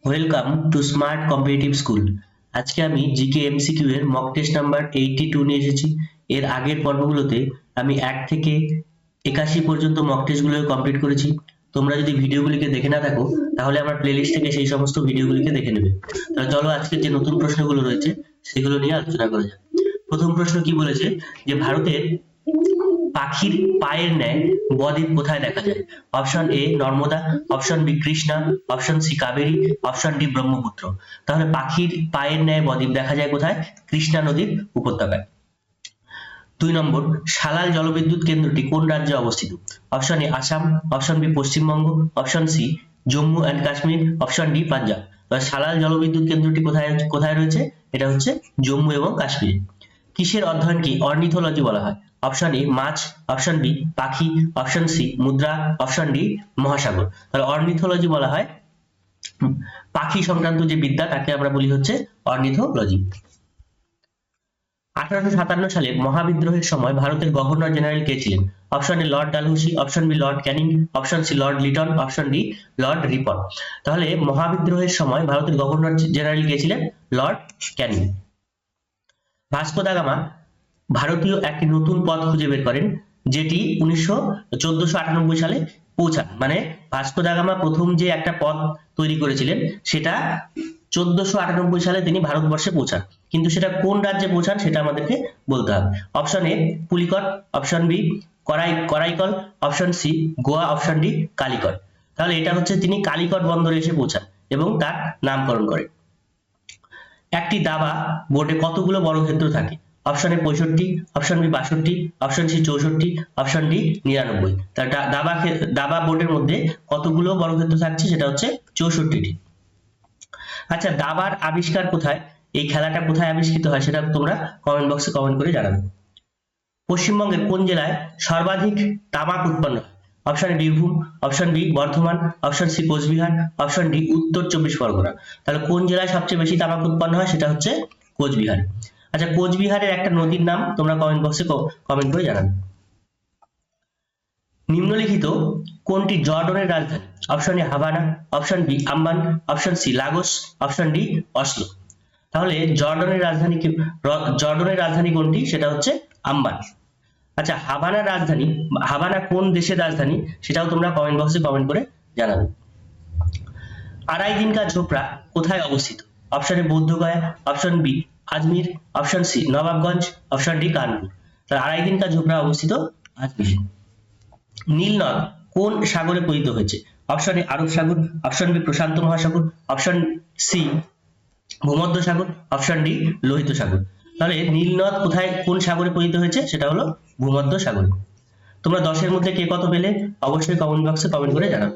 Welcome to smart competitive school. আজকে আমি GK MCQ এর মক টেস্ট নাম্বার 82 নিয়ে এসেছি। এর আগের পর্বগুলোতে আমি 1 থেকে 81 পর্যন্ত মক টেস্টগুলো কমপ্লিট করেছি। তোমরা যদি ভিডিওগুলিকে দেখে না থাকো তাহলে আমার প্লেলিস্ট থেকে সেই সমস্ত ভিডিওগুলিকে দেখে নেবে। তাহলে চলো আজকে যে নতুন প্রশ্নগুলো রয়েছে সেগুলো নিয়ে আলোচনা করা যাক। প্রথম প্রশ্ন কি বলেছে যে ভারতের পাখির পায়ের ন্যায় বদ্বীপ কোথায় দেখা যায়? Option A Narmada, option B Krishna, option C Kaveri, option D Brahmaputra. তাহলে পাখির পায়ের ন্যায় বদ্বীপ দেখা যায় কোথায়? কৃষ্ণা নদীর উপত্যকায়। 2 নম্বর, সালাল জলবিদ্যুৎ কেন্দ্রটি কোন রাজ্যে অবস্থিত? Option A Assam, option B Paschimbanga, option C Jammu and Kashmir, option D Punjab. Salal জলবিদ্যুৎ কেন্দ্রটি কোথায় কোথায় রয়েছে? এটা হচ্ছে জম্মু এবং কাশ্মীরে। কিসের অধ্যয়নকে অর্নিথোলজি বলা হয়? অপশন এ মাছ, অপশন বি পাখি, অপশন সি মুদ্রা, অপশন ডি মহাসাগর। তাহলে অর্নিথোলজি বলা হয় পাখি সংক্রান্ত যে বিদ্যা তাকে আমরা বলি হচ্ছে অর্নিথোলজি। 1857 সালে মহাবিদ্রোহের সময় ভারতের গভর্নর জেনারেল কে ছিলেন? Option A Lord Dalhousie, option B Lord Canning, option C Lord Lytton, option D Lord Ripon. তাহলে মহাবিদ্রোহের সময় ভারতের গভর্নর জেনারেল কে ছিলেন? Lord Canning. Vasco da Gama ভারতীয় একটি নতুন পথ খুঁজে বের করেন যেটি 1498 সালে পৌঁছান। মানে ভাস্কো দা গামা প্রথম যে একটা পথ তৈরি করেছিলেন সেটা 1498 সালে তিনি ভারতবর্ষে পৌঁছান, কিন্তু সেটা কোন রাজ্যে পৌঁছান সেটা আমাদেরকে বলতে হবে। Option A Pulicat, option B Karaikal, option C Goa, option D Calicut. তাহলে এটা হচ্ছে তিনি কালিকট বন্দরে এসে পৌঁছান এবং তার নামকরণ করেন। একটি দাবা বোর্ডে কতগুলো বর্গক্ষেত্র থাকে? Option A 65, option B 62, option C 64, option D 99। তাহলে দাবা বোর্ডের মধ্যে কতগুলো বর্গক্ষেত্র থাকছে? সেটা হচ্ছে 64টি। আচ্ছা, দাবার আবিষ্কার কোথায়? এই খেলাটা কোথায় আবিষ্কৃত হয় সেটা তোমরা কমেন্ট বক্সে কমেন্ট করে জানাবে। পশ্চিমবঙ্গের কোন জেলায় সর্বাধিক তামাক উৎপন্ন হয়? Option A Birbhum, option B Bardhaman, option C Cooch Behar, option D Uttar 24 Pargana. তাহলে কোন জেলায় সবচেয়ে বেশি তামাক উৎপন্ন হয়? সেটা হচ্ছে কোচবিহার। আচ্ছা, কোচবিহারের একটা নদীর নাম তোমরা কমেন্ট বক্সে কমেন্ট করে জানাবে। নিম্নলিখিত কোনটি জর্ডনের রাজধানী? Option A Havana, option B Amman, option C Lagos, option D Oslo. তাহলে জর্ডনের রাজধানী কোনটি? সেটা হচ্ছে আম্মান। আচ্ছা, হাভানা কোন দেশের রাজধানী সেটাও তোমরা কমেন্ট বক্সে কমেন্ট করে জানাবে। আড়াই দিন কা ঝোপড়া কোথায় অবস্থিত? Option A Bodh Gaya, option B Ajmer, option C Nawabganj, option D Kanpur. তাহলে আড়াই দিন কা ঝোপড়া অবস্থিত আজমির। নীল নদ কোন সাগরে পতিত হয়েছে? অপশন এ আরব সাগর, অপশন বি প্রশান্ত মহাসাগর, অপশন সি ভূমধ্য সাগর, অপশন ডি লোহিত সাগর। তাহলে নীল নদ কোথায় কোন সাগরে পতিত হয়েছে? সেটা হলো ভূমধ্য সাগরে। তোমরা 10 এর মধ্যে কে কত পেলে অবশ্যই কমেন্ট বক্সে কমেন্ট করে জানাও।